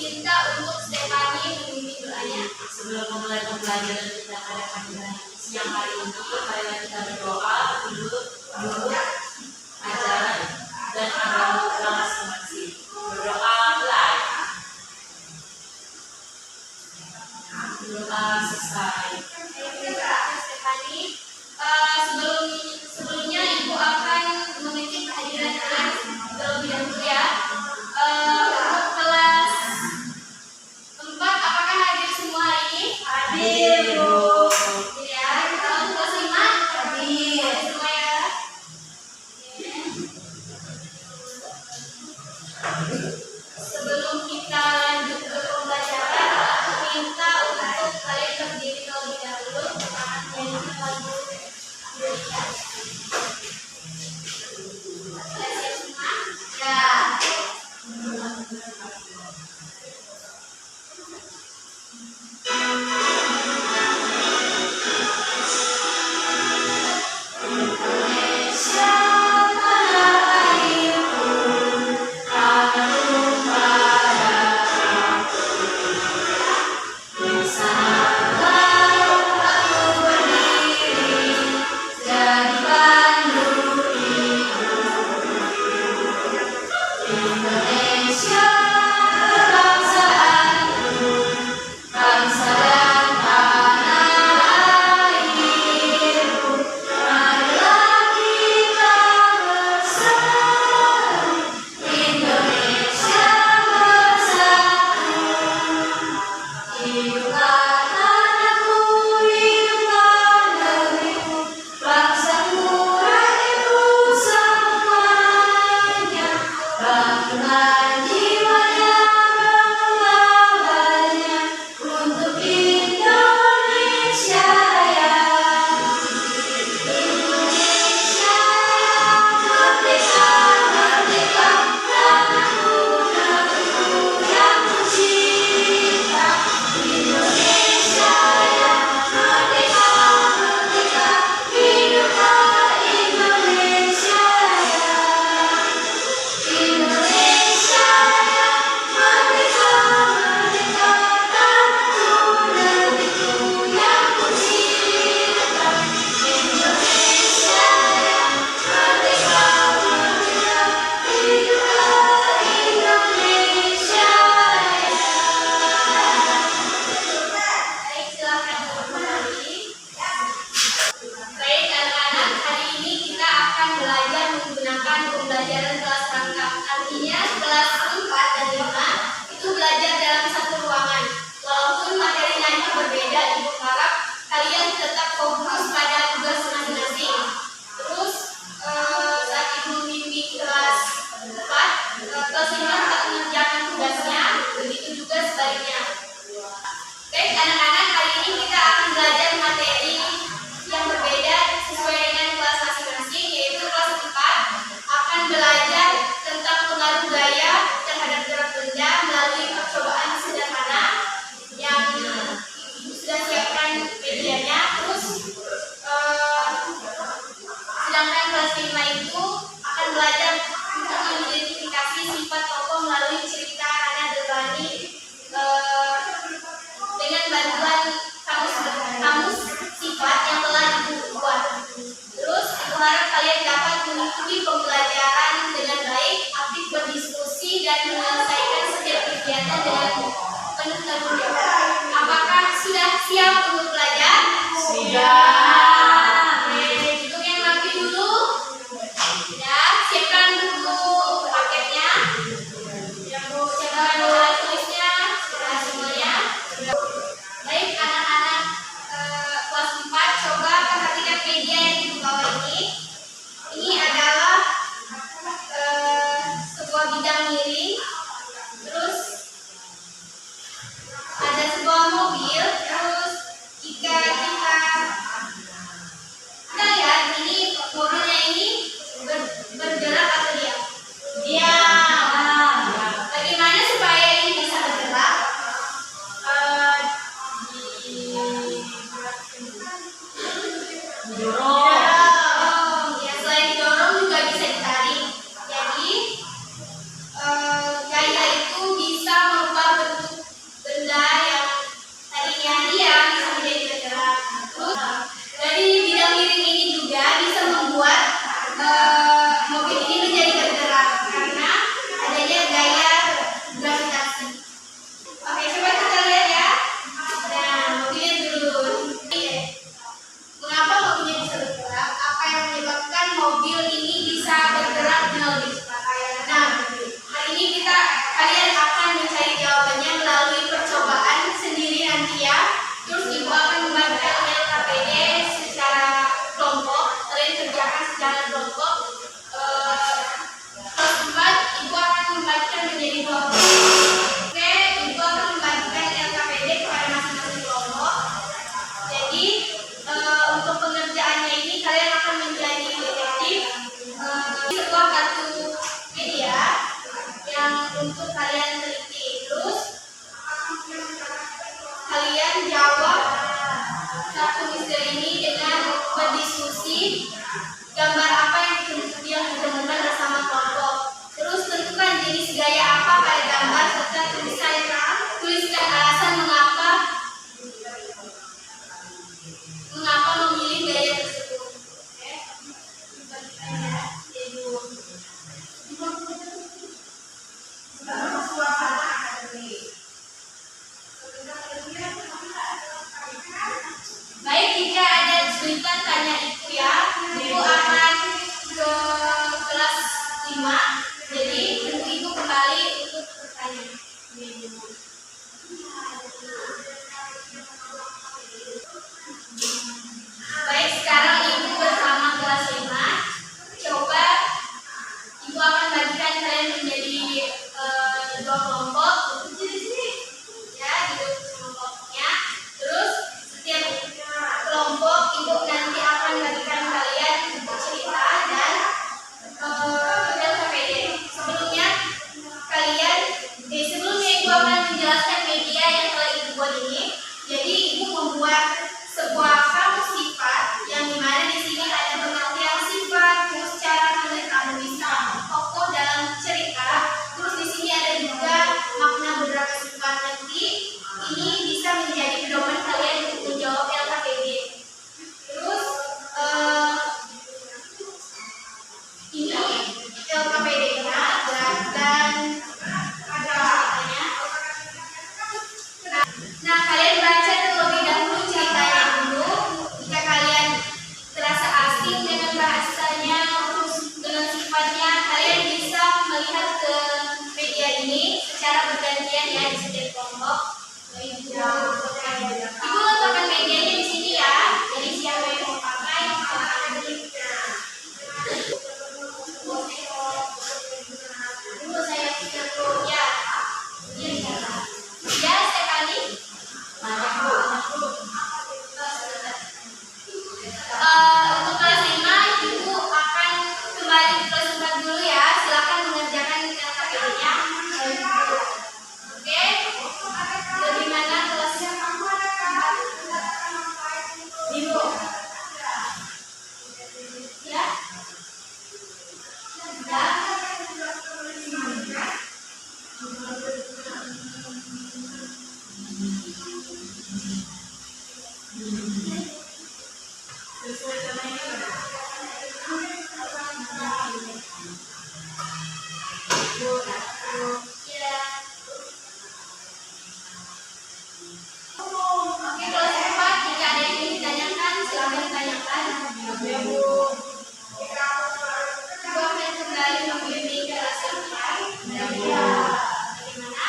diminta untuk Stefani memimpin doanya. Sebelum memulai pembelajaran kita pada siang hari ini, marilah kita berdoa dulu ajaran dan agama kita masing-masing. Berdoa mulai. Doa selesai. Terima kasih Stefani. Sebelumnya Ibu akan mengecek kehadiran kalian terlebih dahulu ya. Untuk kelas 4 apakah hadir semua hari ini? Hadir, Bu. Ya, kalau untuk kelas 5 hadir semua ya. Sebelum kita lanjut ke pembelajaran, aku minta untuk kalian berdiri terlebih dahulu menyanyikan lagu Indonesia. Sudah siap semua? Ya. Baik anak-anak, hari ini kita akan belajar menggunakan pembelajaran kelas rangkap. Artinya kelas 4 dan 5 itu belajar dalam satu ruangan. Walaupun materinya itu berbeda, Ibu harap kalian tetap fokus pada tugas masing-masing. Terus saat Ibu membimbing kelas 4, kelas 5 tetap mengerjakan tugasnya, begitu juga sebaliknya. Baik anak-anak, hari ini kita akan belajar materi yang berbeda sesuai dengan kelas masing-masing, yaitu kelas 4 akan belajar tentang pengaruh gaya terhadap gerak benda melalui percobaan sederhana yang Ibu sudah siapkan medianya. Terus sedangkan kelas 5 itu akan belajar untuk mengidentifikasi sifat tokoh melalui cerita Rana Delvani dengan bantuan kamus sifat yang telah Ibu buat. Terus Ibu harap kalian dapat mengikuti pembelajaran dengan baik, aktif berdiskusi dan menyelesaikan setiap kegiatan dengan penuh tanggung jawab. Apakah sudah siap untuk belajar? Sudah. Oke, duduk yang rapi dulu. Ya, siapkan buku paketnya. Siapkan alat tulisnya. Sudah semuanya. Baik anak-anak kelas 4, coba perhatikan media yang Ibu bawa ini. Ini adalah sebuah bidang miring. Terus ada sebuah mobil. Terus jika kita lihat ini mobilnya ini bergerak atau diam? Diam. Bagaimana supaya ini bisa bergerak? Dorong. Ya, selain dorong juga bisa ditarik. Jadi gaya itu bisa merubah bentuk akan jawab satu misteri ini dengan berdiskusi gambar apa yang ditemukan bersama kelompok. Terus tentukan jenis gaya apa pada gambar serta tuliskan alasan mengapa memilih gaya tersebut. Baik, jika ada kesulitan tanya ibu ya. Ibu akan ke kelas 5. Jadi ibu kembali untuk bertanya. Baik, sekarang ibu bersama kelas 5. Coba ibu akan bagikan kalian menjadi dua kelompok. Ya, duduk kelompoknya. Terus setiap kelompok ibu nanti akan bagikan kalian buku cerita dan KPD. Sebelumnya ibu akan menjelaskan media yang telah ibu buat ini. Jadi ibu membuat sebuah kamus sifat yang dimana di sini ada pengertian sifat, terus cara menuliskan tokoh dalam cerita. Terus di sini ada juga makna beberapa sifat. Nanti ini bisa menjadi pedoman kalian untuk menjawab LKPD. Terus ini LKPD-nya dan nah, kalian baca terlebih dahulu ceritanya dulu. Jika kalian terasa asing dengan bahasanya, terus dengan sifatnya, kalian bisa melihat ke media ini secara bergantian ya di setiap kelompok. Ibu letakkan medianya di sini ya. Jadi siapa yang mau pakai, Ibu saya pikir dulu ya. Ya, sekali. Untuk kelas 5 ibu akan kembali ke kelas 4 dulu ya. Silakan mengerjakan LKPD-nya. Oke. Bagaimana kelasnya? Ibu. Ya. Oke, kelas 4 jika ada yang ingin ditanyakan silakan ditanyakan. Ibu akan kembali membimbing kelas 5. Bagaimana?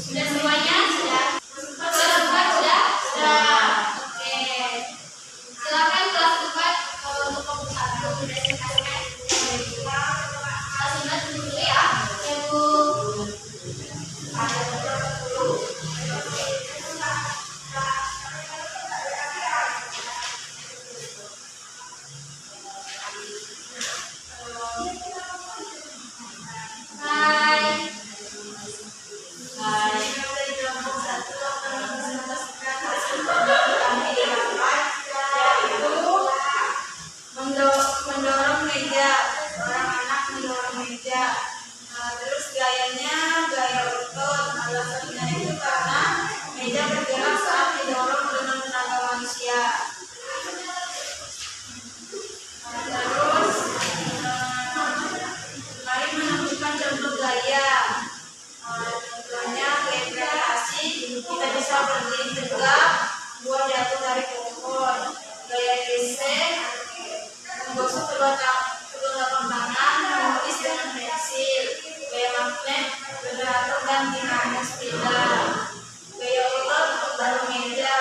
Sudah semuanya? Sudah? Kelas 4 sudah? Sudah. Oke. Silakan kelas 4 untuk kelompok 1 presentasikan. Kelas 5 tunggu dulu ya. Ibu. Mendorong meja, seorang anak mendorong meja. Terus gayanya gaya otot. Alasannya itu karena meja bergerak saat didorong dengan tenaga manusia. Terus mari menentukan contoh gaya. Contohnya gaya gravitasi, kita bisa berdiri tegak, buah jatuh dari pohon. Gaya gesek, menggosok kedua telapak tangan, menulis dengan pensil. Gaya magnet, generator dan dinamo sepeda. Gaya otot untuk dorong meja.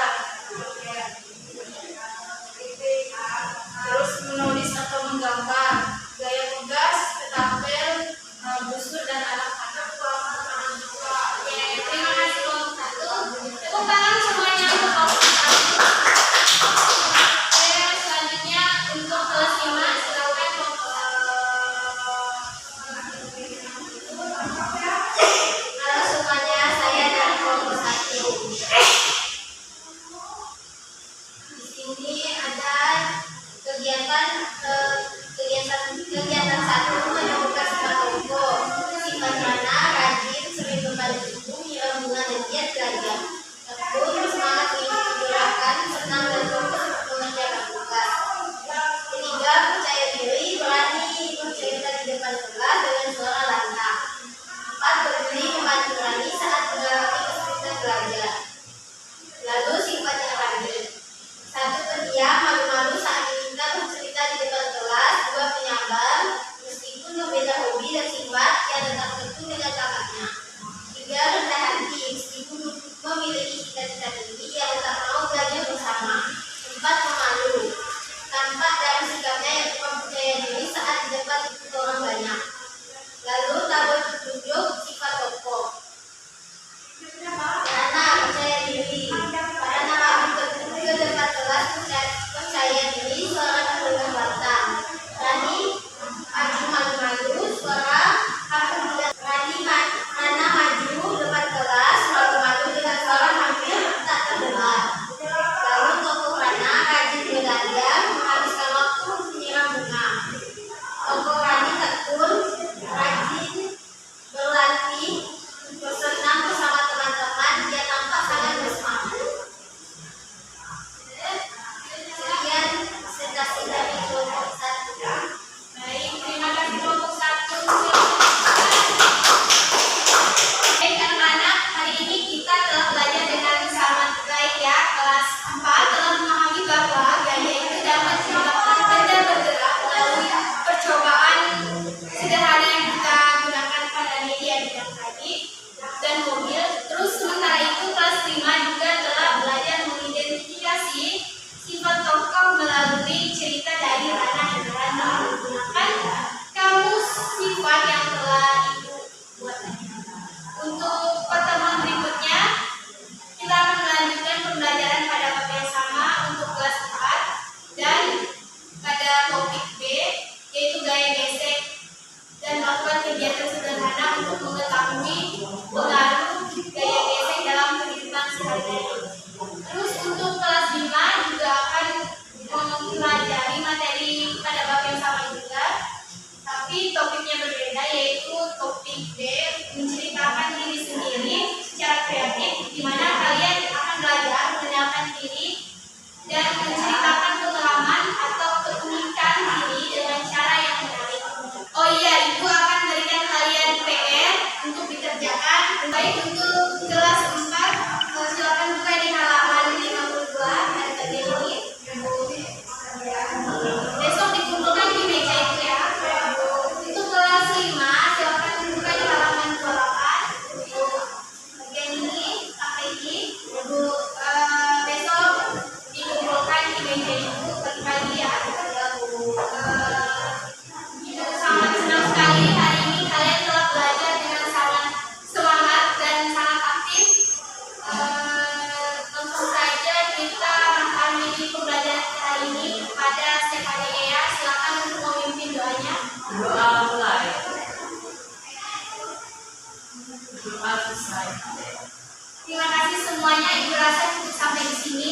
Terima kasih semuanya. Ibu rasa cukup sampai di sini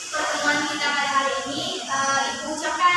pertemuan kita pada hari ini. Ibu ucapkan